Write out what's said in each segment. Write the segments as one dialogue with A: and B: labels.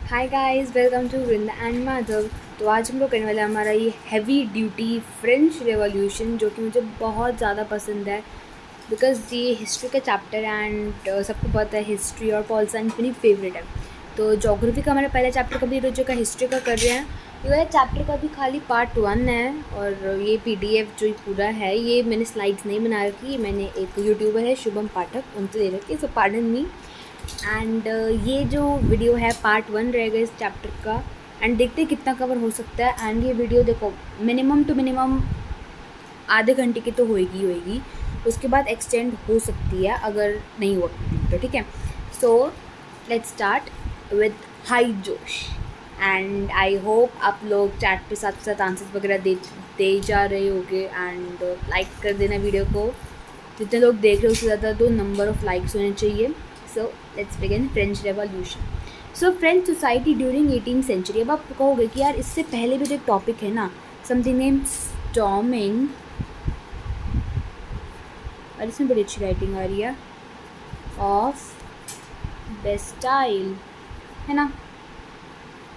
A: Hi guys, welcome to Vrinda and Madhav. तो आज हम लोग करने वाले हैं हमारा ये हैवी ड्यूटी फ्रेंच रेवोल्यूशन, जो कि मुझे बहुत ज़्यादा पसंद है बिकॉज ये हिस्ट्री का चैप्टर एंड सबको पता है हिस्ट्री और पॉल साइंस मेरी फेवरेट है। तो जोग्राफी का हमारा पहला चैप्टर कंप्लीट हो चुका है, हिस्ट्री का कर रहे हैं। ये वाला चैप्टर का भी खाली पार्ट 1 है और ये PDF जो पूरा है ये मैंने स्लाइड्स नहीं बना रखी, मैंने एक यूट्यूबर है शुभम पाठक उनसे ले रखी, सो पार्डन मी। एंड ये जो वीडियो है पार्ट 1 रहेगा इस चैप्टर का। एंड देखते हैं कितना कवर हो सकता है। एंड ये वीडियो देखो मिनिमम टू मिनिमम आधे घंटे की तो होएगी, उसके बाद एक्सटेंड हो सकती है अगर नहीं हुआ तो ठीक है। So let's start with high जोश। एंड आई होप आप लोग चैट पे साथ साथ आंसर्स वगैरह दे जा रहे होगे। एंड लाइक कर देना वीडियो को, जितने लोग देख रहे हो उससे ज़्यादा तो नंबर ऑफ लाइक्स होने चाहिए। So let's begin French revolution. So French society during 18th century. अब आप कहोगे कि यार इससे पहले भी तो एक टॉपिक है ना, समथिंग नेम स्टॉर्मिंग, और इसमें बड़ी अच्छी राइटिंग आ रही है, ऑफ बेस्टाइल, है ना,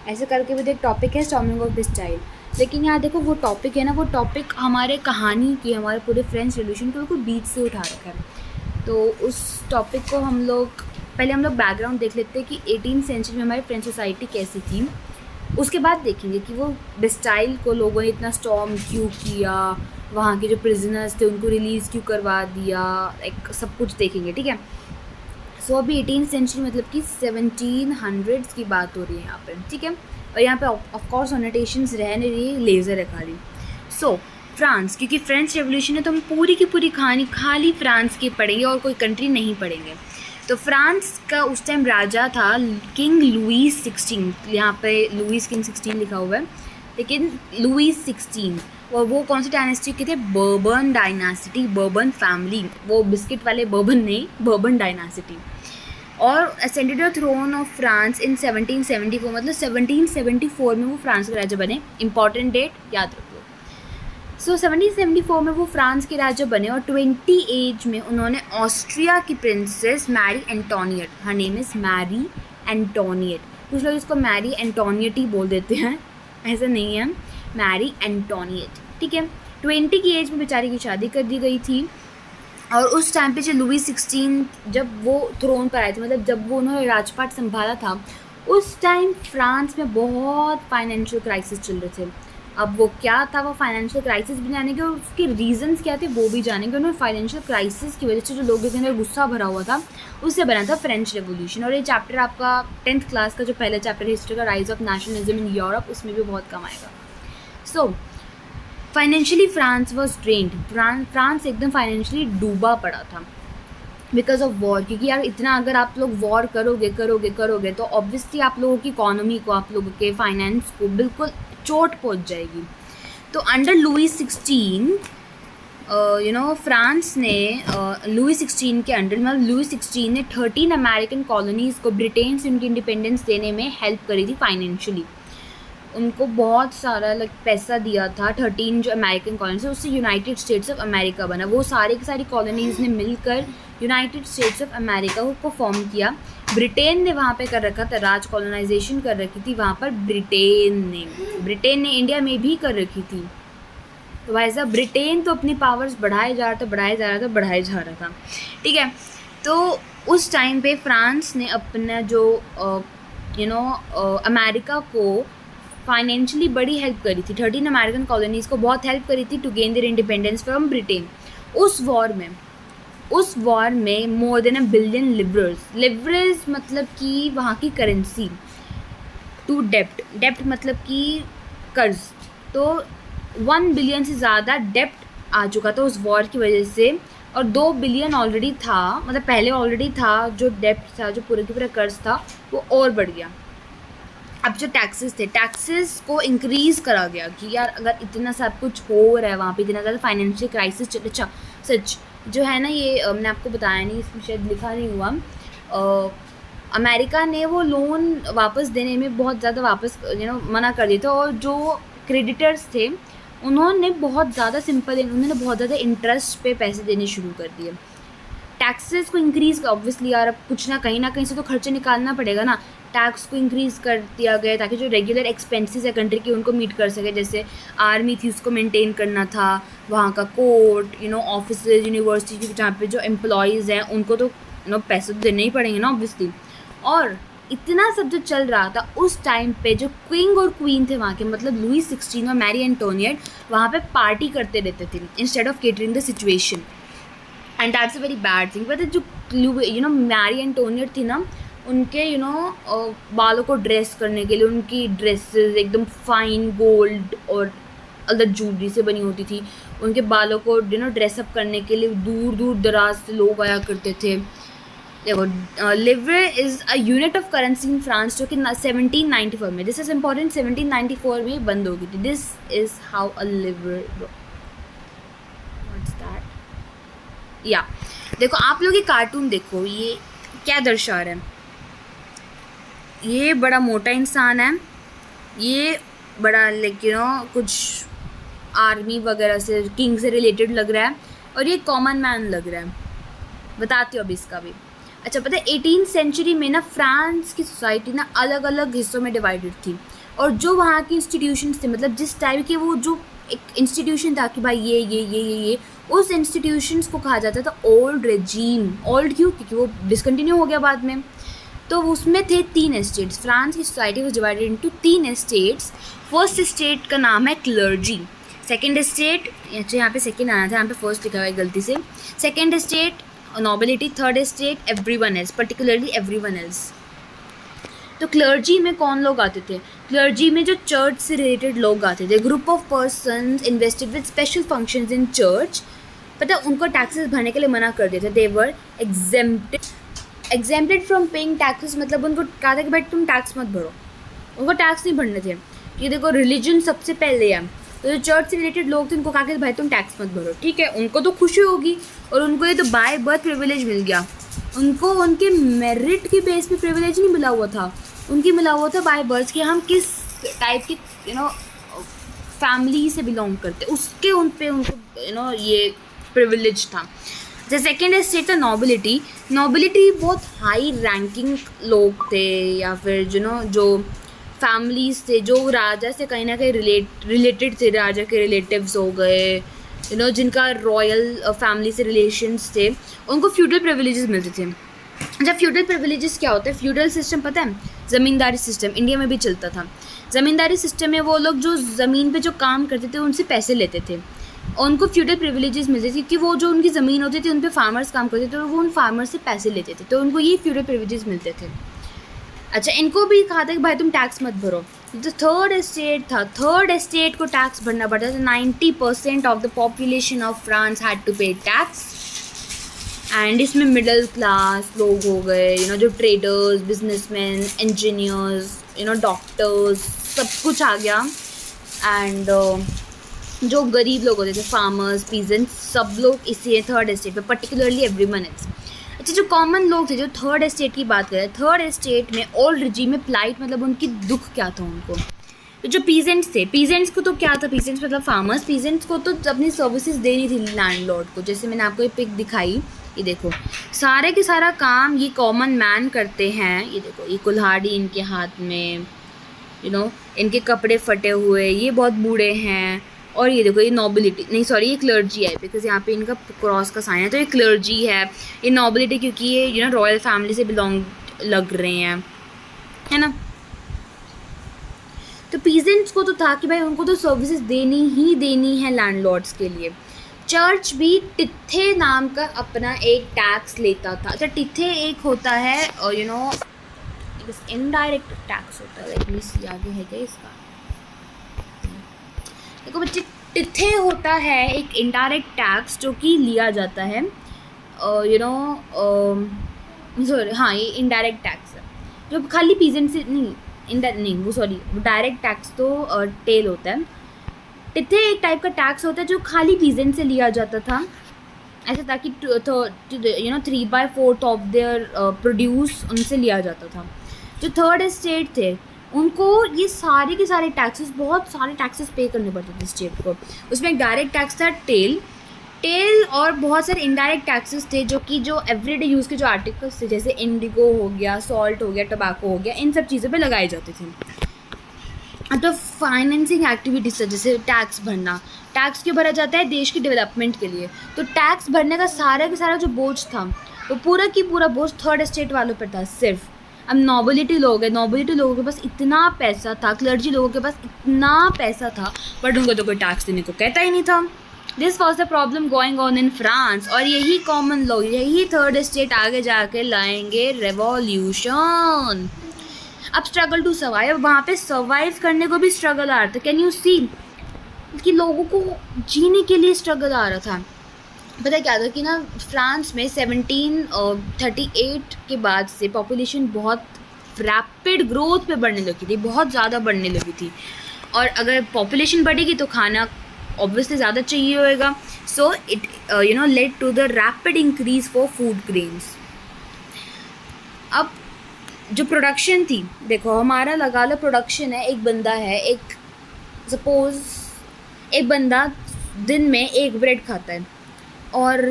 A: ऐसे करके भी तो एक टॉपिक है स्टॉर्मिंग ऑफ बेस्टाइल। लेकिन यहाँ देखो वो टॉपिक है ना, वो टॉपिक हमारे कहानी की, हमारे पूरे फ्रेंच रेवोल्यूशन को बिल्कुल बीच से उठा रखा है। तो उस टॉपिक को हम लोग बैकग्राउंड देख लेते हैं कि 18th सेंचुरी में हमारी फ्रेंच सोसाइटी कैसी थी। उसके बाद देखेंगे कि वो बेस्टाइल को लोगों ने इतना स्टॉर्म क्यों किया, वहाँ के जो प्रिजनर्स थे उनको रिलीज़ क्यों करवा दिया, एक सब कुछ देखेंगे, ठीक है। सो अभी 18th सेंचुरी मतलब कि 1700s की बात हो रही है यहाँ पर, ठीक है। और यहाँ पे ऑफकोर्स नोटेशंस रह नहीं रही, लेज़र है खाली। सो फ्रांस, क्योंकि फ्रेंच रेवोल्यूशन है तो हम पूरी की पूरी कहानी खाली फ्रांस की पढ़ेंगे और कोई कंट्री नहीं पढ़ेंगे। तो फ्रांस का उस टाइम राजा था किंग लुईस 16। यहाँ पे लुईस किंग 16 लिखा हुआ है, लेकिन लुईस 16। और वो कौन सी डायनेस्टी के थे? बर्बन डायनासिटी, बर्बन फैमिली, वो बिस्किट वाले बर्बन नहीं, बर्बन डायनासिटी। और ascended the throne of France in 1774, मतलब 1774 में वो फ्रांस के राजा बने। इंपॉर्टेंट डेट याद रखो। सो 1774 में वो फ्रांस के राजा बने और 20 एज में उन्होंने ऑस्ट्रिया की princess Marie Antoinette, her name is Marie Antoinette, कुछ लोग इसको मैरी एंटोनियट ही बोल देते हैं, ऐसा नहीं है, मैरी एंटोनियट, ठीक है। 20 की एज में बेचारी की शादी कर दी गई थी। और उस टाइम पे जो लुई 16 जब वो थ्रोन पर आए थे, मतलब जब वो उन्होंने राजपाट संभाला था, उस टाइम फ्रांस में बहुत फाइनेंशियल क्राइसिस चल रहे थे। अब वो क्या था, वो फाइनेंशियल क्राइसिस भी जानेंगे और उसके रीजंस क्या थे वो भी जानेंगे। उन्होंने फाइनेंशियल क्राइसिस की वजह से जो लोगों के अंदर गुस्सा भरा हुआ था उससे बना था फ्रेंच रेवोल्यूशन। और ये चैप्टर आपका 10th क्लास का जो पहला चैप्टर हिस्ट्री का, rise of nationalism in Europe, उसमें भी बहुत कम आएगा। सो financially France was drained, France एकदम फाइनेंशियली डूबा पड़ा था बिकॉज ऑफ वॉर। क्योंकि यार इतना अगर आप लोग वॉर करोगे तो ऑब्वियसली आप लोगों की इकोनॉमी को, आप लोगों के फाइनेंस को बिल्कुल चोट पहुंच जाएगी। तो अंडर लुई 16 फ्रांस ने लुई 16 के अंडर, मतलब लुई 16 ने 13 अमेरिकन कॉलोनीज़ को ब्रिटेन से उनकी इंडिपेंडेंस देने में हेल्प करी थी फाइनेंशियली। उनको बहुत सारा पैसा दिया था। 13 जो अमेरिकन कॉलोनीज है उससे यूनाइटेड स्टेट्स ऑफ अमेरिका बना। वो सारी की सारी कॉलोनीज़ ने मिलकर यूनाइटेड स्टेट्स ऑफ अमेरिका को फॉर्म किया। ब्रिटेन ने वहाँ पे कर रखा था, राज कॉलोनाइजेशन कर रखी थी वहाँ पर ब्रिटेन ने इंडिया में भी कर रखी थी। तो भाई साहब ब्रिटेन तो अपनी पावर्स बढ़ाए जा रहा था, ठीक है। तो उस टाइम पे फ्रांस ने अपना जो अमेरिका को फाइनेंशियली बड़ी हेल्प करी थी। 13 अमेरिकन कॉलोनीज़ को बहुत हेल्प करी थी to gain their independence from Britain. उस वॉर में मोर देन $1 बिलियन लिवरेज मतलब कि वहाँ की करेंसी, टू डेप्ट मतलब कि कर्ज। तो 1 बिलियन से ज़्यादा डेप्ट आ चुका था उस वॉर की वजह से। और 2 बिलियन ऑलरेडी था, मतलब पहले ऑलरेडी था जो डेप्ट था, जो पूरे की पूरा कर्ज था वो और बढ़ गया। अब जो टैक्सेस को इंक्रीज़ करा गया कि यार अगर इतना सब कुछ हो रहा है वहाँ पे, इतना ज़्यादा फाइनेंशियल क्राइसिस चल, अच्छा सच जो है ना, ये मैंने आपको बताया नहीं, इसमें शायद लिखा नहीं हुआ। अमेरिका ने वो लोन वापस देने में बहुत ज़्यादा मना कर दिया था। और जो क्रेडिटर्स थे उन्होंने बहुत ज़्यादा इंटरेस्ट पे पैसे देने शुरू कर दिए। टैक्सेस को इंक्रीज़, ऑब्वियसली यार अब कुछ ना कहीं से तो खर्चे निकालना पड़ेगा ना। टैक्स को इंक्रीज़ कर दिया गया ताकि जो रेगुलर एक्सपेंसेस है कंट्री की उनको मीट कर सके, जैसे आर्मी थी उसको मेंटेन करना था, वहाँ का कोर्ट, ऑफिसेज, यूनिवर्सिटी जहाँ पे जो एम्प्लॉयज़ हैं उनको तो पैसे तो देने ही पड़ेंगे ना ऑब्वियसली। और इतना सब जो चल रहा था उस टाइम पे, जो क्विंग और क्वीन थे वहाँ के, मतलब लुई 16 और मैरी एंटोनियट वहाँ पे पार्टी करते रहते थे instead of catering the situation, and that's a very bad thing. But जो मैरी एंटोनियट थी ना, उनके बालों को ड्रेस करने के लिए उनकी ड्रेसेस एकदम फाइन गोल्ड और अदर ज्वेलरी से बनी होती थी। उनके बालों को ड्रेसअप करने के लिए दूर दूर दराज से लोग आया करते थे। देखो, liver is a unit of currency in France, जो कि 1794 में, दिस इज़ इम्पॉर्टेंट, 1794 में बंद हो गई थी। This is how a liver, what's that, या देखो आप लोग ये कार्टून देखो, ये क्या दर्शा रहा है। ये बड़ा मोटा इंसान है, ये बड़ा कुछ आर्मी वगैरह से, किंग से रिलेटेड लग रहा है, और ये कॉमन मैन लग रहा है। बताती हूँ अभी इसका भी। अच्छा, पता है 18th सेंचुरी में ना फ्रांस की सोसाइटी ना अलग अलग हिस्सों में डिवाइडेड थी, और जो वहाँ की इंस्टीट्यूशंस थे, मतलब जिस टाइप के वो जो एक इंस्टीट्यूशन था कि भाई ये उस इंस्टीट्यूशंस को कहा जाता था ओल्ड रेजीम। ओल्ड क्यों? क्योंकि वो डिसकंटिन्यू हो गया बाद में। तो उसमें थे 3 एस्टेट्स। फ्रांस की society was divided into 3 estates. First estate का नाम है क्लर्जी। सेकेंड एस्टेट, यहाँ पे सेकेंड आना था, यहाँ पे फर्स्ट लिखा हुआ है गलती से। Second estate nobility, third estate everyone else, particularly everyone else. तो क्लर्जी में कौन लोग आते थे? क्लर्जी में जो चर्च से रिलेटेड लोग आते थे, group of persons invested with special functions in church. पता है उनको टैक्सेस भरने के लिए मना कर दिया था। दे वर एग्जेम्प्टेड फ्रॉम पेइंग टैक्सेस, मतलब उनको कहा था कि भाई तुम टैक्स मत भरो, उनको टैक्स नहीं भरने थे। ये देखो, रिलीजन सबसे पहले है, तो जो चर्च से रिलेटेड लोग थे उनको कहा कि भाई तुम टैक्स मत भरो, ठीक है। उनको तो खुशी होगी, और उनको ये तो बाय बर्थ प्रिविलेज मिल गया। उनको उनके मेरिट की बेस पे प्रिविलेज नहीं मिला हुआ था, उनकी मिला हुआ था बाय बर्थ कि हम किस टाइप की फैमिली से बिलोंग करते, उसके उन पे उनको ये प्रिविलेज था। द सेकेंड एस्टेट था नोबिलिटी। नोबिलिटी बहुत हाई रैंकिंग लोग थे, या फिर जो फैमिलीज थे जो राजा से कहीं ना कहीं रिलेटेड थे, राजा के रिलेटिव्स हो गए, जिनका रॉयल फैमिली से रिलेशंस थे, उनको फ्यूडल प्रिविलेजेस मिलते थे। जब फ्यूडल प्रिविलेजेस क्या होते हैं? फ्यूडल सिस्टम पता है, ज़मींदारी सिस्टम इंडिया में भी चलता था। ज़मींदारी सिस्टम में वो लोग जो ज़मीन पे जो काम करते थे उनसे पैसे लेते थे, उनको फ्यूडल प्रिविलेजेस मिलते थे, क्योंकि वो जो उनकी ज़मीन होती थी उन पे फार्मर्स काम करते थे, और वो उन फार्मर्स से पैसे लेते थे, तो उनको ये फ्यूडल प्रिविलेजेस मिलते थे। अच्छा, इनको भी कहा था कि भाई तुम टैक्स मत भरो। जो थर्ड एस्टेट था, थर्ड एस्टेट को टैक्स भरना पड़ता था। 90% of the population of France had to pay tax, and इसमें मिडिल क्लास लोग हो गए, जो ट्रेडर्स, बिजनेसमैन, इंजीनियर्स, डॉक्टर्स, सब कुछ आ गया। एंड जो गरीब लोग होते थे, फार्मर्स, पीजेंट्स, सब लोग इसी थर्ड एस्टेट पे, पर्टिकुलरली एवरीवन एल्स। अच्छा, जो कॉमन लोग थे, जो थर्ड एस्टेट की बात करें, थर्ड एस्टेट में ओल्ड रिजीम में प्लाइट मतलब उनकी दुख क्या था उनको। तो जो पीजेंट्स थे, पीजेंट्स को तो क्या था, पीजेंट्स मतलब फार्मर्स, पीजेंट्स को तो अपनी सर्विसेज देनी थी लैंडलॉर्ड को। जैसे मैंने आपको ये पिक दिखाई, ये देखो, सारे के सारा काम ये कॉमन मैन करते हैं। ये देखो, ये कुल्हाड़ी इनके हाथ में, इनके कपड़े फटे हुए, ये बहुत बूढ़े हैं। और ये देखो, ये नोबिलिटी नहीं, सॉरी, ये क्लर्जी है, बिकॉज यहाँ पे इनका क्रॉस का साइन है, तो ये क्लर्जी है। ये नोबिलिटी क्योंकि ये रॉयल फैमिली से बिलोंग लग रहे हैं, है ना। तो पीजेंट्स को तो था कि भाई उनको तो सर्विसेज देनी ही देनी है लैंडलॉर्ड्स के लिए। चर्च भी टिथे नाम का अपना एक टैक्स लेता था। अच्छा, टिथे एक होता है इनडायरेक्ट टैक्स होता है, लेट मी सी, आगे है क्या इसका, देखो बच्चे, टिथे होता है एक इनडायरेक्ट टैक्स जो कि लिया जाता है, सॉरी, हाँ, ये इनडायरेक्ट टैक्स है जो खाली पीजेंट से वो डायरेक्ट टैक्स तो टेल होता है। टिथे एक टाइप का टैक्स होता है जो खाली पीजेंट से लिया जाता था, ऐसा ताकि 3/4 ऑफ देयर प्रोड्यूस उनसे लिया जाता था। जो थर्ड एस्टेट थे उनको ये सारे के सारे टैक्सेस, बहुत सारे टैक्सेस पे करने पड़ते थे स्टेट को। उसमें एक डायरेक्ट टैक्स था टेल, टेल और बहुत सारे इनडायरेक्ट टैक्सेस थे जो एवरीडे यूज़ के जो आर्टिकल्स थे, जैसे इंडिगो हो गया, सॉल्ट हो गया, टोबैको हो गया, इन सब चीज़ों पे लगाए जाते थे। अब तो फाइनेंसिंग एक्टिविटीज़ है, जैसे टैक्स भरना, टैक्स क्यों भरा जाता है? देश के डेवलपमेंट के लिए। तो टैक्स भरने का सारा जो बोझ था, वो पूरा की पूरा बोझ थर्ड स्टेट वालों पर था सिर्फ। अब नोबिलिटी लोग हैं, नोबिलिटी लोगों के पास इतना पैसा था, क्लर्जी लोगों के पास इतना पैसा था, बट उनको तो कोई टैक्स देने को कहता ही नहीं था। This was the problem going on in France, और यही कॉमन लोग, यही थर्ड स्टेट आगे जाके लाएंगे रेवोल्यूशन। अब स्ट्रगल टू सर्वाइव, वहाँ पे सर्वाइव करने को भी स्ट्रगल आ रहा था। कैन यू सी कि लोगों को जीने के लिए स्ट्रगल आ रहा था। पता क्या था कि ना, फ्रांस में 1738 के बाद से पॉपुलेशन बहुत रैपिड ग्रोथ पे बढ़ने लगी थी, बहुत ज़्यादा बढ़ने लगी थी। और अगर पॉपुलेशन बढ़ेगी तो खाना ऑब्वियसली ज़्यादा चाहिए होएगा। So it led to the rapid increase for food grains. अब जो प्रोडक्शन थी, देखो हमारा लगा लो प्रोडक्शन है, एक बंदा है, एक सपोज एक बंदा दिन में एक ब्रेड खाता है, और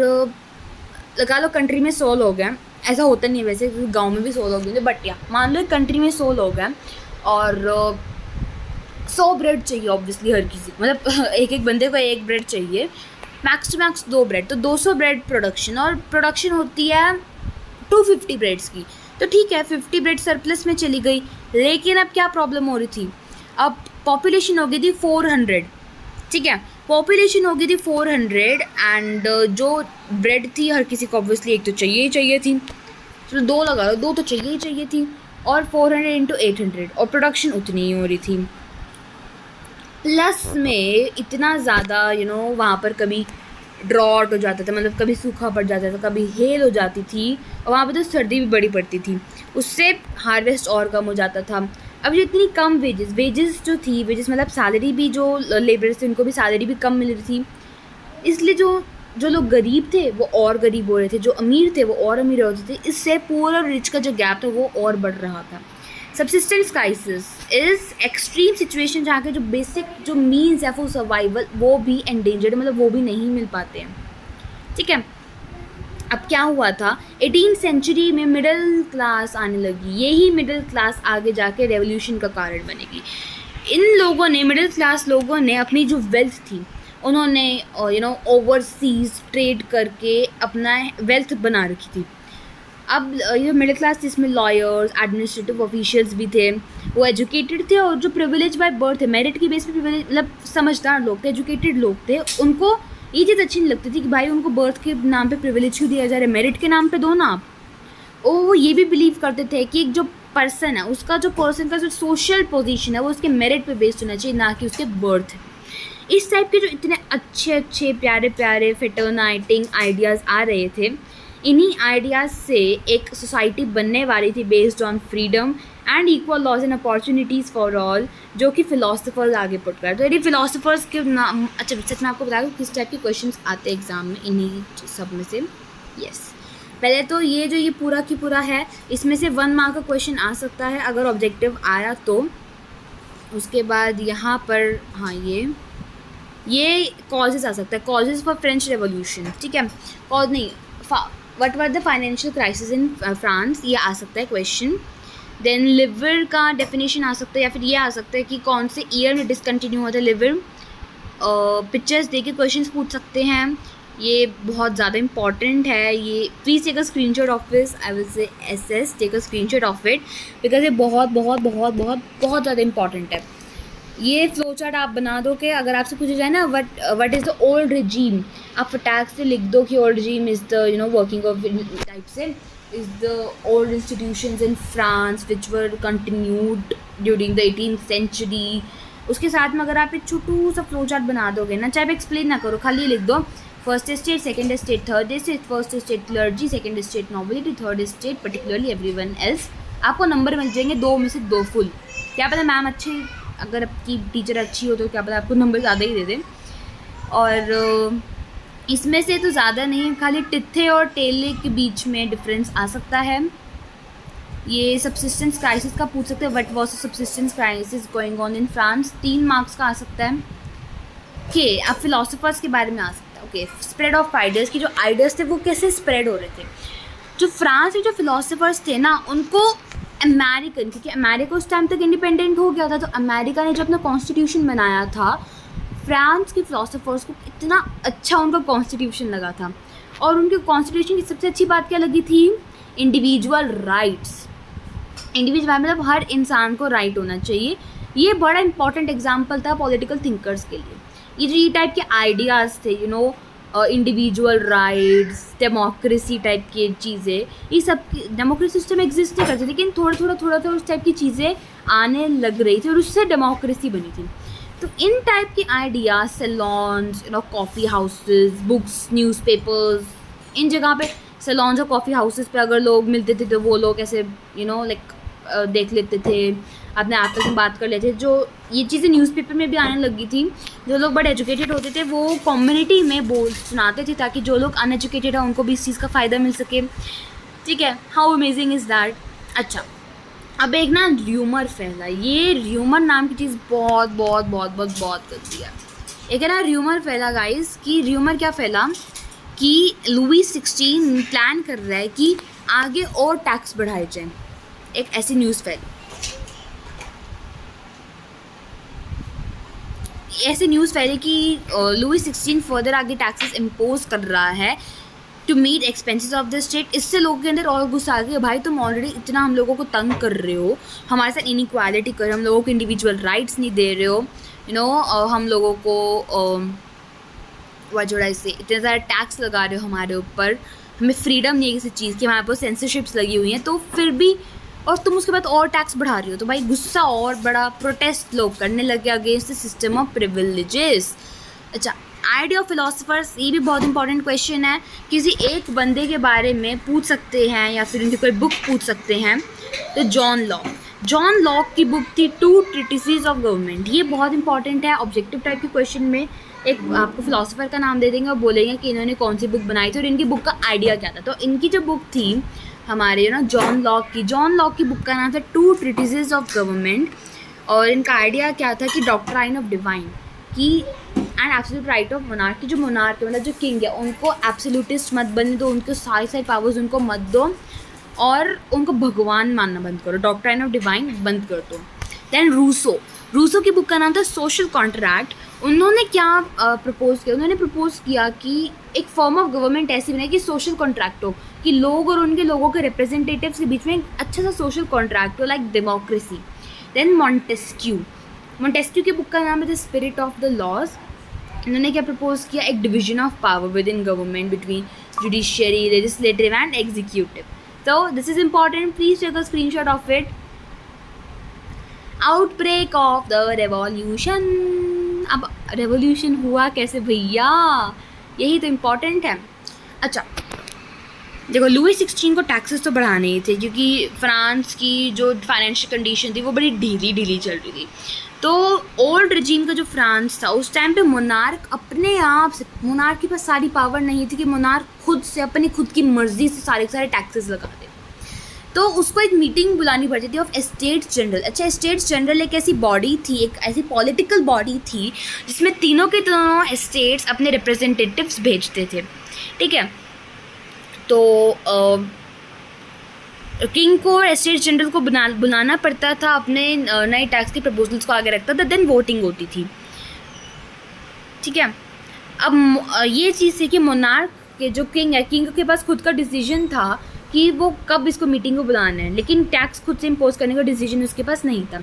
A: लगा लो कंट्री में 100 लोग हैं। ऐसा होता नहीं है वैसे, गांव में भी 100 लोग हैं, बट या मान लो एक कंट्री में 100 लोग हैं और 100 ब्रेड चाहिए ऑब्वियसली हर किसी, मतलब एक बंदे को एक ब्रेड चाहिए, मैक्स टू मैक्स 2 ब्रेड, तो 200 ब्रेड प्रोडक्शन, और प्रोडक्शन होती है 250 ब्रेड्स की। तो ठीक है, 50 ब्रेड सरप्लस में चली गई। लेकिन अब क्या प्रॉब्लम हो रही थी? अब पॉपुलेशन हो गई थी 400, ठीक है, पॉपुलेशन हो गई थी 400, एंड जो ब्रेड थी हर किसी को ऑब्वियसली एक तो चाहिए ही चाहिए थी, तो 2 लगा लो, 2 तो चाहिए ही चाहिए थी, और 400 इंटू 800, और प्रोडक्शन उतनी ही हो रही थी। प्लस में इतना ज़्यादा वहाँ पर कभी ड्रॉट हो जाता था, मतलब कभी सूखा पड़ जाता था, कभी हेल हो जाती थी, और वहाँ पे तो सर्दी भी बड़ी पड़ती थी, उससे हार्वेस्ट और कम हो जाता था। अब जो इतनी कम वेजेस जो थी, वेजेस मतलब सैलरी भी, जो लेबरर्स थे उनको भी सैलरी भी कम मिल रही थी, इसलिए जो लोग गरीब थे वो और गरीब हो रहे थे, जो अमीर थे वो और अमीर हो रहे थे। इससे पूरा रिच का जो गैप था वो और बढ़ रहा था। Subsistence crisis is extreme situation जहाँ के जो बेसिक जो मीन्स है फॉर सर्वाइवल वो भी एंडेंजर्ड, मतलब वो भी नहीं मिल पाते हैं, ठीक है। अब क्या हुआ था, 18th सेंचुरी में मिडिल क्लास आने लगी। यही मिडिल क्लास आगे जाके रेवोल्यूशन का कारण बनेगी। इन लोगों ने, मिडिल क्लास लोगों ने अपनी जो वेल्थ थी उन्होंने ओवरसीज ट्रेड करके अपना वेल्थ बना रखी थी। अब ये मिडिल क्लास जिसमें लॉयर्स, एडमिनिस्ट्रेटिव ऑफिशियल्स भी थे, वो एजुकेटेड थे, और जो प्रिविलेज बाय बर्थ है, मेरिट की बेस पे प्रिविलेज, मतलब समझदार लोग थे, एजुकेटेड लोग थे, उनको ये चीज़ अच्छी नहीं लगती थी कि भाई उनको बर्थ के नाम पे प्रिविलेज क्यों दिया जा रहा है, मेरिट के नाम पे दो ना आप। वो ये भी बिलीव करते थे कि एक जो पर्सन है उसका जो सोशल पोजीशन है वो उसके मेरिट पे बेस्ड होना चाहिए, ना कि उसके बर्थ। इस टाइप के जो इतने अच्छे प्यारे प्यारे फिटर्नाइटिंग आइडियाज़ आ रहे थे, इन्हीं आइडियाज़ से एक सोसाइटी बनने वाली थी based on freedom and equal laws and opportunities for all, जो कि फ़िलासफ़र्स आगे पुट कर। तो यदि फ़िलासफ़र्स के नाम, अच्छा सच में आपको बता दूँ किस टाइप के क्वेश्चंस आते हैं एग्ज़ाम में, इन्हीं सब में से। यस, पहले तो ये पूरा की पूरा है, इसमें से 1 मार्क का क्वेश्चन आ सकता है अगर ऑब्जेक्टिव आया तो। उसके बाद यहाँ पर हाँ ये कॉजेज़ आ सकता है, कॉजेज़ फॉर फ्रेंच रेवोल्यूशन, ठीक है। कॉज नहीं, what were the financial crisis in France, ये आ सकता है क्वेश्चन। देन लिवर का डेफिनेशन आ सकता है, या फिर ये आ सकता है कि कौन से ईयर में डिसकंटिन्यू हुआ था लिवर। पिक्चर्स दे के क्वेश्चन पूछ सकते हैं, ये बहुत ज़्यादा इंपॉर्टेंट है। ये please take a screenshot of this, I will say SS, take a screenshot of it, because ये बहुत बहुत बहुत बहुत बहुत ज़्यादा इंपॉर्टेंट है। ये फ्लो चार्ट आप बना दो कि अगर आपसे पूछा जाए ना what is the old regime, आप फटाक से लिख दो कि old regime is the working of type से is the old institutions in France which were continued during the 18th century. उसके साथ में अगर आप एक छोटू सा फ्लो चार्ट बना दोगे ना, चाहे एक्सप्लेन ना करो, खाली लिख दो first state, second state, third state, first state clergy, second state nobility, third state particularly everyone else, आपको नंबर मिल जाएंगे 2 में से 2 फुल। क्या पता मैम अच्छी, अगर आपकी टीचर अच्छी हो तो क्या पता आपको नंबर ज़्यादा ही दे दें। और इसमें से तो ज़्यादा नहीं, खाली टिथे और टेले के बीच में डिफरेंस आ सकता है। ये सब्सिस्टेंस क्राइसिस का पूछ सकते हैं, what was the subsistence crisis going on in France, 3 marks का आ सकता है। कि आप फिलोसोफर्स के बारे में आ सकता है। था। ओके, स्प्रेड ऑफ आइडियाज़ की जो आइडियाज़ थे वो कैसे स्प्रेड हो रहे थे। जो फ्रांस के जो फिलोसफर्स थे ना, उनको अमेरिकन, क्योंकि अमेरिका उस टाइम तक इंडिपेंडेंट हो गया था, तो अमेरिका ने जो अपना कॉन्स्टिट्यूशन बनाया था, फ्रांस के फिलोसफर्स को इतना अच्छा उनका कॉन्स्टिट्यूशन लगा था। और उनके कॉन्स्टिट्यूशन की सबसे अच्छी बात क्या लगी थी? Individual rights. इंडिविजुअल मतलब हर इंसान को राइट होना चाहिए। ये बड़ा इंपॉर्टेंट एग्जाम्पल था पॉलिटिकल थिंकर्स के लिए। ये जो ये टाइप के आइडियाज़ थे, इंडिविजुअल राइट्स, डेमोक्रेसी टाइप की चीज़ें, ये सब डेमोक्रेसी सिस्टम एग्जिस्ट नहीं करती, लेकिन थोड़ा थोड़ा उस टाइप की चीज़ें आने लग रही थी और उससे डेमोक्रेसी बनी थी। तो इन टाइप के ideas, salons, coffee houses, books, newspapers, इन जगह पे सैलॉन्स और कॉफ़ी हाउसेस पे अगर लोग मिलते थे तो वो लोग ऐसे लाइक देख लेते थे, अपने आपस में बात कर लेते थे। जो ये चीज़ें न्यूज़पेपर में भी आने लगी थी, जो लोग बड़े एजुकेटेड होते थे वो कम्युनिटी में सुनाते थे, ताकि जो लोग अनएजुकेटेड हैं उनको भी इस चीज़ का फ़ायदा मिल सके। ठीक है, हाउ अमेजिंग इज़ दैट। अच्छा, अब एक ना र्यूमर फैला, ये र्यूमर नाम की चीज़ बहुत बहुत बहुत बहुत बहुत करती है। एक है ना र्यूमर फैला गाइस, कि र्यूमर क्या फैला कि लुई 16 प्लान कर रहा है कि आगे और टैक्स बढ़ाए जाएं। एक ऐसी न्यूज़ फैली, ऐसे न्यूज़ फैली कि लुई 16 फर्दर आगे टैक्सेस इम्पोज कर रहा है to meet expenses of the state. इससे लोगों के अंदर और गुस्सा आ गया, भाई तुम ऑलरेडी इतना हम लोगों को तंग कर रहे हो, हमारे साथ इनइक्वालिटी कर, हम लोगों को इंडिविजुअल राइट्स नहीं दे रहे हो, हम लोगों को वजह से इतने ज़्यादा टैक्स लगा रहे हो हमारे ऊपर, हमें फ्रीडम नहीं है किसी चीज़ की, हमारे पास सेंसरशिप्स लगी हुई हैं, तो फिर भी और तुम उसके बाद और टैक्स बढ़ा रही हो। तो भाई गुस्सा और बड़ा, प्रोटेस्ट लोग करने लगे against the system of privileges. अच्छा, आइडिया ऑफ फिलोसफर्स, ये भी बहुत इंपॉर्टेंट क्वेश्चन है। किसी एक बंदे के बारे में पूछ सकते हैं या फिर उनकी कोई बुक पूछ सकते हैं, तो जॉन लॉक की बुक थी टू ट्रिटिसेस ऑफ गवर्नमेंट। ये बहुत इंपॉर्टेंट है, ऑब्जेक्टिव टाइप के क्वेश्चन में एक आपको फिलोसफर का नाम दे देंगे और बोलेंगे कि इन्होंने कौन सी बुक बनाई थी और इनकी बुक का आइडिया क्या था। तो इनकी जो बुक थी हमारे जॉन लॉक की बुक का नाम था टू ट्रिटिसेस ऑफ गवर्नमेंट। और इनका आइडिया क्या था कि डॉक्ट्राइन ऑफ डिवाइन की and absolute right of monarch, की जो मोनार्क मतलब जो किंग है उनको एब्सोल्यूटिस्ट मत बनने दो, उनको सारी पावर्स उनको मत दो और उनको भगवान मानना बंद करो, डॉक्ट्राइन ऑफ डिवाइन बंद कर दो। दैन रूसो की बुक का नाम था सोशल कॉन्ट्रैक्ट। उन्होंने क्या प्रपोज किया? उन्होंने प्रपोज किया कि एक फॉर्म ऑफ गवर्नमेंट ऐसी बनाए कि सोशल कॉन्ट्रैक्ट हो, कि लोग और उनके लोगों के रिप्रेजेंटेटिव्स के बीच में एक अच्छा सा सोशल कॉन्ट्रैक्ट हो, लाइक डेमोक्रेसी। देन मॉन्टेस्क्यू की बुक का नाम है the spirit of the laws. इन्होंने क्या प्रपोज किया? एक division of power within government between judiciary, legislative and executive. So this is important, please take a screenshot of it. Outbreak of the revolution. अब revolution हुआ कैसे भैया, यही तो इम्पॉर्टेंट है। अच्छा देखो, लुई 16 को टैक्सेस तो बढ़ाने ही थे, क्योंकि फ्रांस की जो फाइनेंशियल कंडीशन थी वो बड़ी ढीली चल रही थी। तो ओल्ड रजीम का जो फ्रांस था उस टाइम पे मोनार्क अपने आप से, मोनार्क के पास सारी पावर नहीं थी कि मोनार्क खुद से अपनी खुद की मर्जी से सारे टैक्सेस लगा दे। तो उसको एक मीटिंग बुलानी पड़ती थी ऑफ एस्टेट्स जनरल। अच्छा, एस्टेट्स जनरल एक ऐसी बॉडी थी, एक ऐसी पॉलिटिकल बॉडी थी जिसमें तीनों के तीनों एस्टेट्स अपने रिप्रेजेंटेटिव्स भेजते थे। ठीक है, तो किंग को एस्टेट जनरल को बुलाना पड़ता था, अपने नए टैक्स के प्रपोजल्स को आगे रखता था, देन वोटिंग होती थी। ठीक है, अब ये चीज़ थी कि मोनार्क के जो किंग है, किंग के पास खुद का डिसीजन था कि वो कब इसको मीटिंग को बुलाना है, लेकिन टैक्स खुद से इम्पोज करने का डिसीजन उसके पास नहीं था।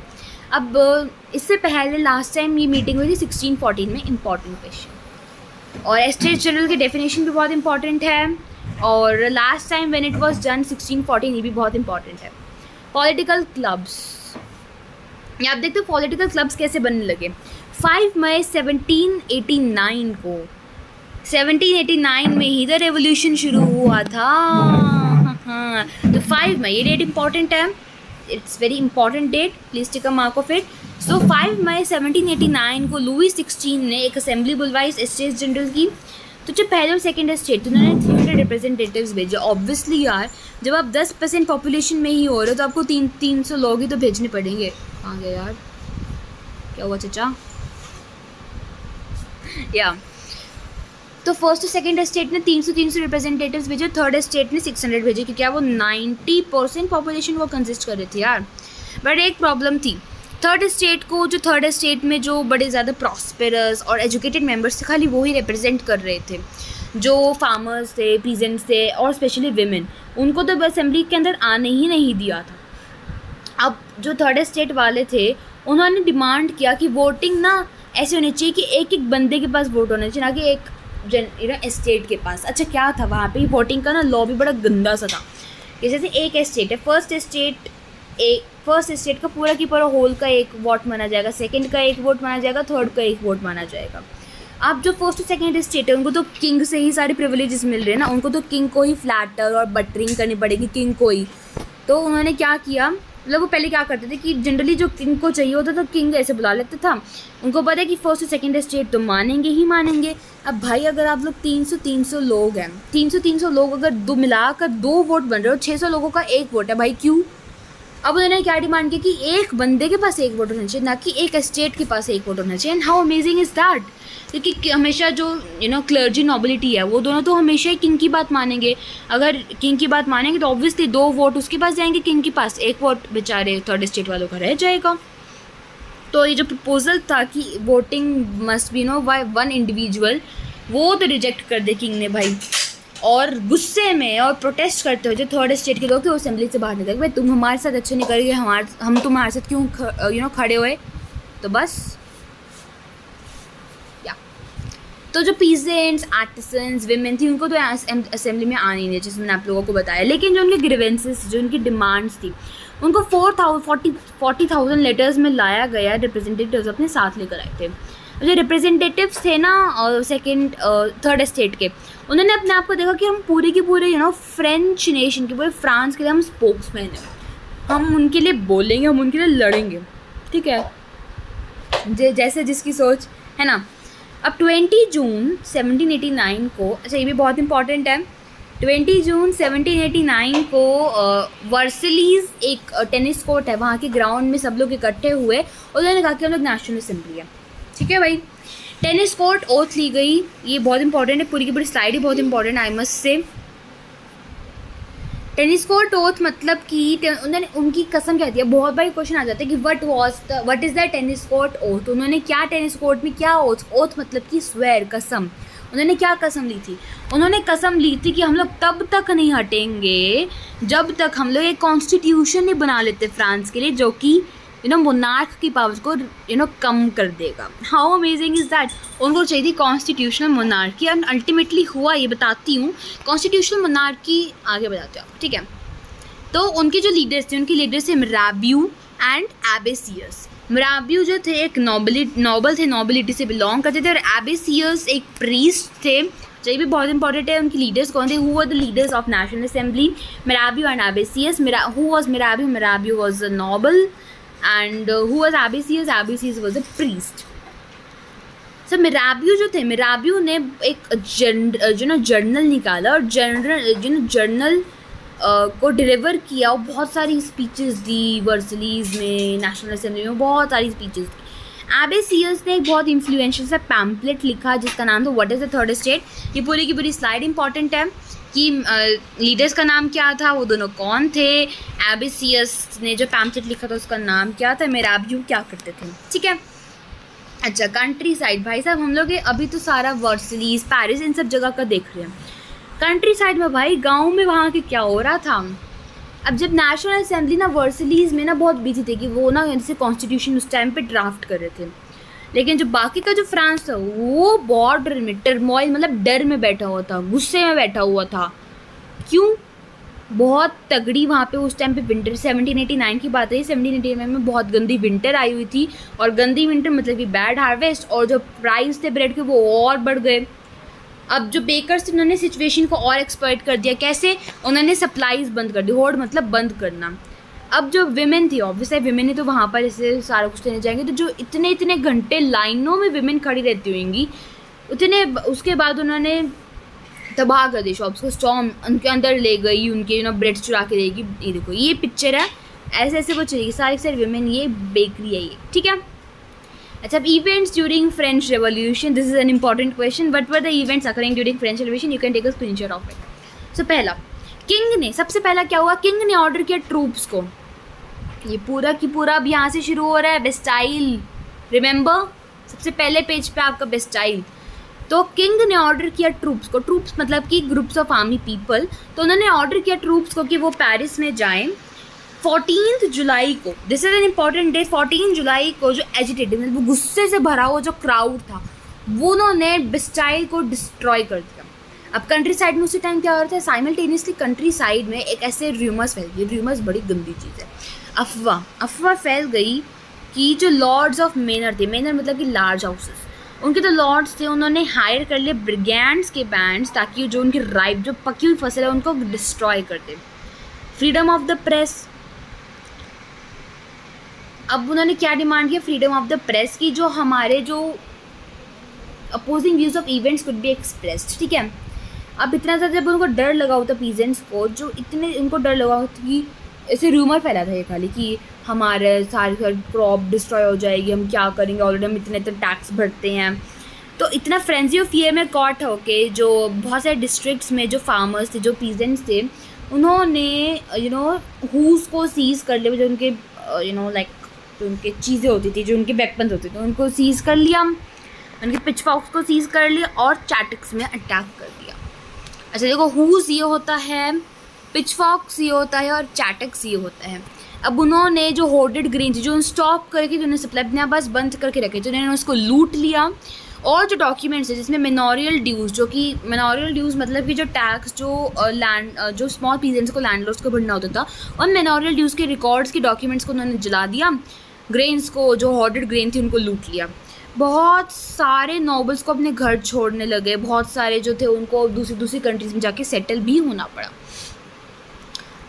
A: अब इससे पहले लास्ट टाइम ये मीटिंग हुई थी 1614 में, इम्पॉर्टेंट क्वेश्चन। और एस्टेट जनरल की डेफिनेशन भी बहुत इंपॉर्टेंट है, और last time when it was done 1614, ये भी बहुत इंपॉर्टेंट है। पॉलिटिकल क्लब्स, ये आप देखते हो पॉलिटिकल क्लब्स कैसे बनने लगे। 5 मई 1789 को, 1789 में ही द रेवोल्यूशन शुरू हुआ था। हाँ, तो 5 मई, ये डेट इंपॉर्टेंट है, it's very important date, please take a mark of it. So 5 मई 1789 को लुई 16 ने एक असेंबली बुलवाई स्टेट्स जनरल की। तो जो पहले और सेकेंड स्टेट, उन्होंने 300 रिप्रेजेंटेटिव्स भेजे। ऑब्वियसली यार, जब आप 10% पॉपुलेशन में ही हो रहे हो तो आपको 300 लोग ही तो भेजने पड़ेंगे। कहाँ गए यार, क्या हुआ चाचा? या तो फर्स्ट और सेकंड स्टेट ने 300 रिप्रेजेंटेटिव्स भेजे, थर्ड स्टेट ने 600 भेजे, क्योंकि वो 90% पॉपुलेशन वो कंसिस्ट कर रही थी यार। बट एक प्रॉब्लम थी, थर्ड स्टेट में जो बड़े ज़्यादा प्रॉस्पेरस और एजुकेटेड मेंबर्स थे, खाली वो ही रिप्रेजेंट कर रहे थे। जो फार्मर्स थे, पीजेंट्स थे और स्पेशली विमेन, उनको तो असेंबली के अंदर आने ही नहीं दिया था। अब जो थर्ड स्टेट वाले थे उन्होंने डिमांड किया कि वोटिंग ना ऐसे होनी चाहिए कि एक एक बंदे के पास वोट होना चाहिए, ना कि एक स्टेट के पास। अच्छा क्या था वहाँ पे वोटिंग का ना लॉ भी बड़ा गंदा सा था कि जैसे एक स्टेट है, फर्स्ट स्टेट का पूरा की पूरा होल का एक वोट माना जाएगा, सेकंड का एक वोट माना जाएगा, थर्ड का एक वोट माना जाएगा। अब जो फर्स्ट और सेकंड स्टेट है उनको तो किंग से ही सारे प्रिविलेजेस मिल रहे हैं ना, उनको तो किंग को ही फ्लैटर और बटरिंग करनी पड़ेगी किंग को ही। तो उन्होंने क्या किया, मतलब वो पहले क्या करते थे कि जनरली जो किंग को चाहिए होता था किंग ऐसे बुला लेता था। उनको पता है कि फर्स्ट और सेकंड स्टेट तो मानेंगे ही मानेंगे। अब भाई अगर आप लोग 300 लोग हैं, 300 लोग अगर दो मिलाकर 2 वोट बन रहे हो, 600 लोगों का एक वोट है भाई, क्यों? अब उन्होंने क्या डिमांड की कि एक बंदे के पास एक वोट होना चाहिए, ना कि एक स्टेट के पास एक वोट होना चाहिए। And how amazing is that, क्योंकि हमेशा जो क्लर्जी नॉबिलिटी है वो दोनों तो हमेशा ही किंग की बात मानेंगे। अगर किंग की बात मानेंगे तो ऑब्वियसली 2 वोट उसके पास जाएंगे, किंग के पास एक वोट बेचारे थर्ड स्टेट वालों का रह जाएगा। तो ये जो प्रपोजल था कि voting must be by one individual, वो तो रिजेक्ट कर दे किंग ने भाई। और गुस्से में और प्रोटेस्ट करते हुए जो थर्ड स्टेट के लोग थे वो असेंबली से बाहर निकल गए, भाई तुम हमारे साथ अच्छे नहीं करेंगे, हम तुम्हारे साथ क्यों खड़े हुए। तो बस तो जो पीजेंट्स, आर्टिसंस, विमेन थी उनको तो असेंबली में आने नहीं दिया, जैसे मैंने आप लोगों को बताया। लेकिन जो उनके ग्रीवेंसेस, जो उनकी डिमांड्स थी, उनको 40,000 लेटर्स में लाया गया। रिप्रेजेंटेटिव्स अपने साथ लेकर आए थे। जो रिप्रेजेंटेटिव्स थे ना थर्ड स्टेट के, उन्होंने अपने आप को देखा कि हम पूरे के पूरे फ्रेंच नेशन के, पूरे फ्रांस के लिए हम स्पोक्समैन हैं, हम उनके लिए बोलेंगे, हम उनके लिए लड़ेंगे, ठीक है, जैसे जिसकी सोच है ना। अब 20 जून 1789 को, अच्छा ये भी बहुत इंपॉर्टेंट है, 20 जून 1789 को वर्सलीज एक टेनिस कोर्ट है, वहाँ के ग्राउंड में सब लोग इकट्ठे हुए और उन्होंने कहा कि हम लोग नेशनल असेंबली है, ठीक है भाई। टेनिस कोर्ट ओथ ली गई, ये बहुत इंपॉर्टेंट है, पूरी की पूरी स्लाइड ही बहुत important I must say. Tennis court oath मतलब कि उन्होंने उनकी कसम क्या थी। बहुत बार क्वेश्चन आ जाता है कि what is the tennis court oath, उन्होंने क्या टेनिस कोर्ट में क्या ओथ मतलब कि स्वेर, कसम। उन्होंने क्या कसम ली थी? उन्होंने कसम ली थी कि हम लोग तब तक नहीं हटेंगे जब तक हम लोग एक कॉन्स्टिट्यूशन नहीं बना लेते फ्रांस के लिए, जो कि मोनार्क की पावर्स को कम कर देगा। How amazing is that. उनको चाहिए थी कॉन्स्टिट्यूशनल मोनार्की, एंड अल्टीमेटली हुआ, ये बताती हूँ। कॉन्स्टिट्यूशनल मोनार्की आगे बताते हो, ठीक है। तो उनके जो लीडर्स थे, उनके लीडर्स थे मिराबियू एंड एबेसियस। मिराबियू जो थे एक नोबल थे, नोबिलिटी से बिलोंग करते थे, और एबेसियस एक प्रीस्ट थे। तो ये भी बहुत इंपॉर्टेंट है। उनकी लीडर्स कौन थे? Who were the leaders of national assembly? Mirabeau and Abbassius. Who was Mirabeau? Mirabeau was a noble, and who was Abbassius? Abbassius was a priest. So Mirabeau जो थे, मिराबियू ने एक जर्नल निकाला, और जर्नल को डिलीवर किया, और बहुत सारी स्पीचेस दी वर्सलीज में, नेशनल असेंबली में बहुत सारी स्पीचेस दी। एबेसियस ने एक बहुत इन्फ्लुएंशियल सा पैम्पलेट लिखा जिसका नाम था what is the third state. ये पूरी की पूरी स्लाइड इंपॉर्टेंट है कि लीडर्स का नाम क्या था, वो दोनों कौन थे। एबेसियस ने जो पैम्पलेट लिखा था उसका नाम क्या था, मिराबियू क्या करते थे, ठीक है। अच्छा, कंट्री साइड भाई साहब, हम लोग अभी तो सारा वर्सलीज, पेरिस, इन सब जगह का देख रहे हैं। कंट्री साइड में भाई, गाँव में वहाँ के क्या हो रहा था। अब जब नेशनल असेंबली ना वर्सलीज में ना बहुत बिजी थे कि वो ना जैसे कॉन्स्टिट्यूशन उस टाइम पे ड्राफ्ट कर रहे थे, लेकिन जो बाकी का जो फ्रांस था वो बॉर्डर में टर्मोइल, मतलब डर में बैठा हुआ था, गुस्से में बैठा हुआ था। क्यों? बहुत तगड़ी वहाँ पे उस टाइम पे विंटर, 1789 की बात है, 1789 में बहुत गंदी विंटर आई हुई थी, और गंदी विंटर मतलब कि बैड हार्वेस्ट, और जो प्राइस थे ब्रेड के वो और बढ़ गए। अब जो बेकर्स थे उन्होंने सिचुएशन को और एक्सप्लॉइट कर दिया। कैसे? उन्होंने सप्लाईज बंद कर दी, होड़ मतलब बंद करना। अब जो विमेन थी, ऑब्वियसली विमेन ही तो वहाँ पर ऐसे सारा कुछ लेने जाएंगे, तो जो इतने घंटे लाइनों में विमेन खड़ी रहती होंगी, उसके बाद उन्होंने तबाह कर दी शॉप्स को, स्टॉर्म उनके अंदर ले गई, उनके ब्रेड चुरा के देगी। ये देखो, ये पिक्चर है, ऐसे ऐसे वो चलेगी, सारी विमेन, ये बेकरी है ये, ठीक है। अच्छा, अब events during French revolution, this is an important question. What were the events occurring during French revolution? You can take a screenshot of it. So पहला, किंग ने, सबसे पहला क्या हुआ, किंग ने ऑर्डर किया ट्रूप्स को. ये पूरा की पूरा अब यहाँ से शुरू हो रहा है. बेस्टाइल, रिमेंबर, सबसे पहले पेज पे आपका बेस्टाइल. तो किंग ने ऑर्डर किया ट्रूप्स को, ट्रूप्स मतलब कि ग्रुप्स ऑफ आर्मी पीपल. तो उन्होंने ऑर्डर किया ट्रूप्स को कि वो पेरिस में जाएं 14 जुलाई को. This is an important date. 14 जुलाई को जो एजिटेटेड, मतलब वो गुस्से से भरा हुआ जो क्राउड था, वो उन्होंने बेस्टाइल को डिस्ट्रॉय कर दिया. अब कंट्री साइड में उसी टाइम क्या हो रहा था, साइमल्टेनियसली कंट्री साइड में एक ऐसे र्यूमर्स फैल गई. र्यूमर्स बड़ी गंदी चीज़ है. अफवाह फैल गई कि जो लॉर्ड्स ऑफ मेनर थे, मेनर मतलब कि लार्ज हाउसेस, उनके तो लॉर्ड्स थे, उन्होंने हायर कर लिए ब्रिगेंड्स के बैंड्स ताकि जो उनकी राइप, जो पकी हुई फसल है, उनको डिस्ट्रॉय कर दे. फ्रीडम ऑफ द प्रेस, अब उन्होंने क्या डिमांड किया, फ्रीडम ऑफ द प्रेस की, जो हमारे जो opposing views of events could be expressed. ठीक है. अब इतना ज़्यादा जब उनको डर लगा होता पीजेंट्स को, जो इतने उनको डर लगा होता कि ऐसे रूमर फैला था ये खाली कि हमारे सारे क्रॉप डिस्ट्रॉय हो जाएगी, हम क्या करेंगे, ऑलरेडी हम इतने टैक्स भरते हैं. तो इतना फ्रेंजी ऑफ फियर में कॉट हो के जो बहुत सारे डिस्ट्रिक्ट्स में जो फार्मर्स थे, जो पीजेंट्स थे, उन्होंने हूस को सीज़ कर लिया, जो उनके लाइक जो उनके चीज़ें होती थी, जो उनके वेपन्स होते थे, उनको सीज़ कर लिया, उनके पिचफॉक्स को सीज़ कर लिया और चैटिक्स में अटैक कर दिया. अच्छा देखो, हूस ये होता है, पिचफॉक्स ये होता है और चैटिक्स ये होता है. अब उन्होंने जो होर्डेड ग्रेन थी, जो स्टॉक करके, जो उन्होंने सप्लाई अपने पास बंद करके रखे थे, उन्होंने उसको लूट लिया. और जो डॉक्यूमेंट्स है जिसमें मेनोरियल ड्यूज़, जो कि मेनोरियल ड्यूज़ मतलब कि जो टैक्स जो लैंड जो स्मॉल पीजेंट्स को, लैंडलॉर्ड्स को भरना होता था, और मेनोरियल ड्यूज़ के रिकॉर्ड्स के डॉक्यूमेंट्स को उन्होंने जला दिया. ग्रेन्स को, जो होर्डेड ग्रेन थी, उनको लूट लिया. बहुत सारे नॉबल्स को अपने घर छोड़ने लगे. बहुत सारे जो थे उनको दूसरी कंट्रीज़ में जाके सेटल भी होना पड़ा.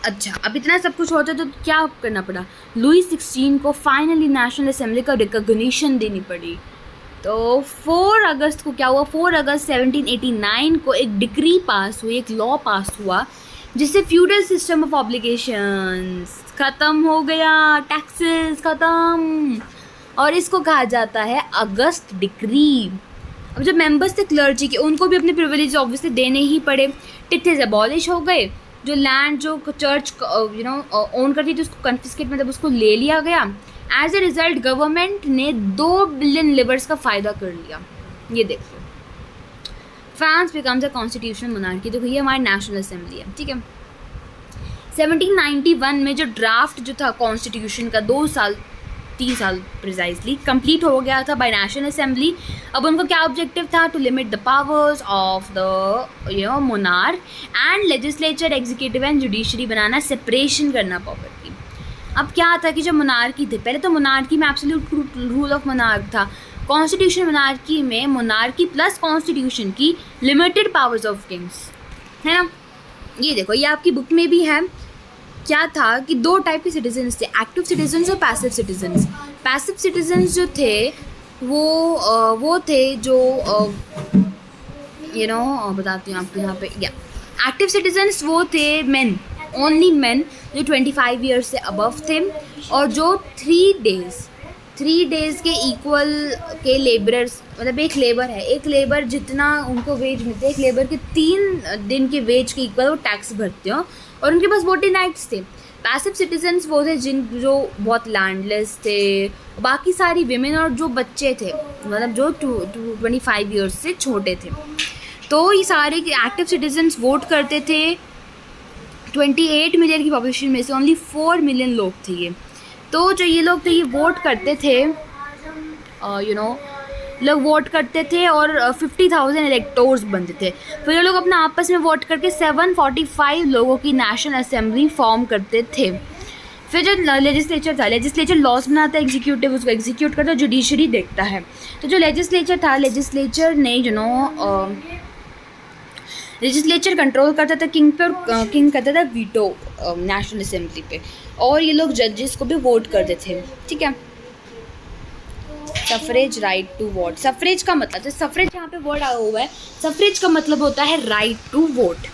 A: अच्छा, अब इतना सब कुछ होता तो क्या करना पड़ा, लुई 16 को फाइनली नेशनल असेंबली का रिकॉग्निशन देनी पड़ी. तो 4 अगस्त को क्या हुआ, 4 अगस्त 1789 को एक डिक्री पास हुई, एक लॉ पास हुआ, जिससे फ्यूडल सिस्टम ऑफ ऑब्लिगेशंस ख़त्म हो गया, टैक्सेस ख़त्म, और इसको कहा जाता है अगस्त डिक्री. अब जो मेंबर्स थे क्लर्जी के, उनको भी अपने प्रिविलेज ऑब्वियसली देने ही पड़े. टिथेज अबॉलिश हो गए. जो लैंड जो चर्च ओन करती थी उसको कन्फिस्केट, मतलब उसको ले लिया गया. एज ए रिजल्ट गवर्नमेंट ने 2 बिलियन लिवर्स का फ़ायदा कर लिया. ये देखो, France becomes a constitutional monarchy. देखो ये हमारी नेशनल असेंबली है. ठीक है. 1791 में जो ड्राफ्ट जो था कॉन्स्टिट्यूशन का, 3 साल प्रिसाइजली कंप्लीट हो गया था बाय नेशनल असेंबली. अब उनको क्या ऑब्जेक्टिव था, to limit the powers of the monarch and legislature, executive and judiciary बनाना, सेपरेशन करना पावर की. अब क्या था कि जो मोनार्की थे, पहले तो मोनार्की में एब्सोल्यूट रूल ऑफ मोनार्क था. कॉन्स्टिट्यूशन मोनार्की में मोनार्की प्लस कॉन्स्टिट्यूशन की लिमिटेड पावर्स ऑफ किंग्स, है ना. ये देखो, ये आपकी बुक में भी है. क्या था कि 2 टाइप के सिटीजन्स थे, एक्टिव सिटीजन्स और पैसिव सिटीजन्स. पैसिव सिटीजन्स जो थे वो थे जो बताती हूँ आपको यहाँ पे. या एक्टिव सिटीजन्स वो थे मेन, ओनली मेन, जो 25 ईयर्स से अबव थे, और जो 3 डेज़ के इक्वल के लेबरर्स, मतलब एक लेबर है, एक लेबर जितना उनको वेज मिलते हैं, एक लेबर के 3 दिन के वेज के इक्वल वो टैक्स भरते हो, और उनके पास वोटिंग राइट्स थे. पैसिव सिटीजन्स वो थे जो बहुत लैंडलेस थे. बाकी सारी विमेन और जो बच्चे थे, मतलब जो 25 ईयर्स से छोटे थे, तो ये सारे एक्टिव सिटीजन्स वोट करते थे. 28 मिलियन की पॉपुलेशन में से ओनली 4 मिलियन लोग थे ये. तो जो ये लोग थे ये वोट करते थे, लोग वोट करते थे, और 50,000 इलेक्टोर्स बनते थे. फिर ये लोग अपना आपस में वोट करके 745 लोगों की नेशनल असेंबली फॉर्म करते थे. फिर जो लेजिस्लेचर था, लेजिस्लेचर लॉस बनाता है, एग्जीक्यूटिव उसको एग्जीक्यूट करता है, जुडिशरी देखता है. तो जो लेजिस्लेचर था, लेजिस्लेचर ने लेजिस्लेचर कंट्रोल करता था किंग पे, और किंग करता था वीटो नेशनल असेंबली पे, और ये लोग जजेस को भी वोट करते थे. ठीक है. Suffrage, right to vote. Suffrage का मतलब, तो सफरेज यहाँ पे वर्ड आया हुआ है, सफरेज का मतलब होता है राइट टू वोट.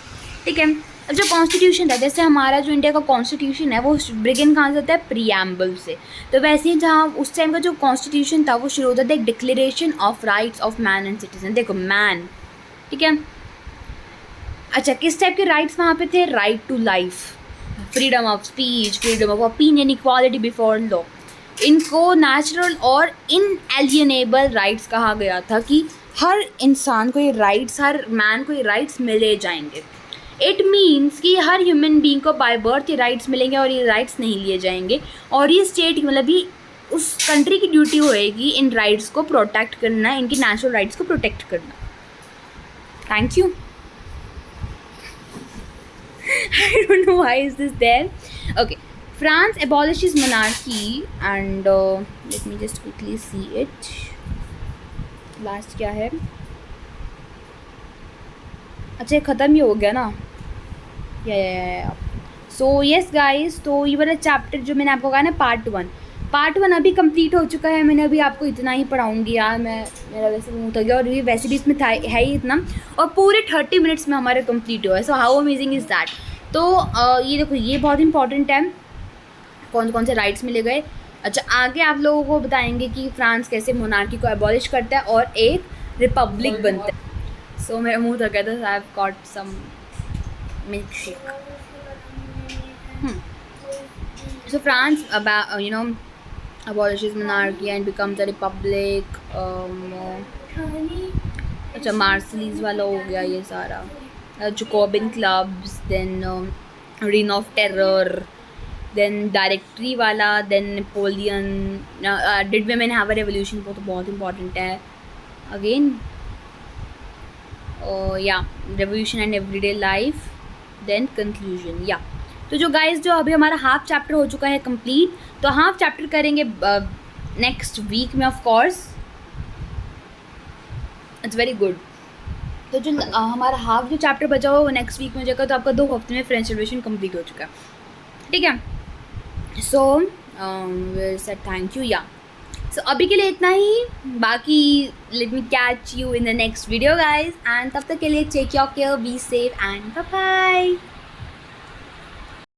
A: ठीक है. अब जो कॉन्स्टिट्यूशन है, जैसे हमारा जो इंडिया का कॉन्स्टिट्यूशन है वो बिगिन कहाँ से होता है, प्रीएम्बल से। तो वैसे ही जहाँ उस टाइम का जो कॉन्स्टिट्यूशन था वो शुरू होता था एक declaration of rights of man and citizen. देखो मैन, ठीक है। अच्छा, किस टाइप के राइट्स वहाँ पे थे? Right to life, freedom of speech, freedom of opinion, equality before law. इनको नेचुरल और इनएलियनेबल राइट्स कहा गया था कि हर इंसान को ये राइट्स, हर मैन को ये राइट्स मिले जाएंगे। इट मीन्स कि हर ह्यूमन बीइंग को बाय बर्थ ये राइट्स मिलेंगे और ये राइट्स नहीं लिए जाएंगे। और ये स्टेट मतलब ये उस कंट्री की ड्यूटी होएगी इन राइट्स को प्रोटेक्ट करना, इनकी नेचुरल राइट्स को प्रोटेक्ट करना। Thank you. I don't know why is this there. Okay, France abolishes monarchy and let me just quickly see it. Last क्या है? अच्छा, ख़त्म ही हो गया ना? या सो यस गाइस, तो ये वाला चैप्टर जो मैंने आपको कहा ना पार्ट वन अभी कंप्लीट हो चुका है। मैंने अभी आपको इतना ही पढ़ाऊँगी यार, मेरा वैसे मुँह थक गया और ये वैसे भी इसमें था है ही इतना, और पूरे 30 मिनट्स में हमारे कंप्लीट हुआ है। So how amazing is that. तो ये देखो, ये बहुत इंपॉर्टेंट है, कौन कौन से राइट्स मिले गए। अच्छा, आगे आप लोगों को बताएंगे कि फ्रांस कैसे मोनार्की को एबॉलिश करता है और एक रिपब्लिक बनता है। सो मेरा मुँह थक गया था, I have got some milk shake. So France abolishes monarchy and becomes a republic. अच्छा, मार्सलीज वाला हो गया ये सारा, Jacobin clubs, then reign of terror, then directory वाला, then Napoleon, did women have a revolution, वो तो बहुत इंपॉर्टेंट है। अगेन या revolution and everyday life, then conclusion. या तो जो गाइस, जो अभी हमारा हाफ चैप्टर हो चुका है कंप्लीट, तो हाफ चैप्टर करेंगे नेक्स्ट वीक में, of course it's very good. तो जो हमारा हाफ जो चैप्टर बचा हुआ वो नेक्स्ट वीक में हो जाएगा, तो आपका 2 हफ्ते में फ्रेंच रिविजन कंप्लीट हो चुका है, ठीक है। So sir thank you. या सो अभी के लिए इतना ही, बाकी let me catch you in the next video guys, and तब तक के लिए take your care, be safe and bye bye.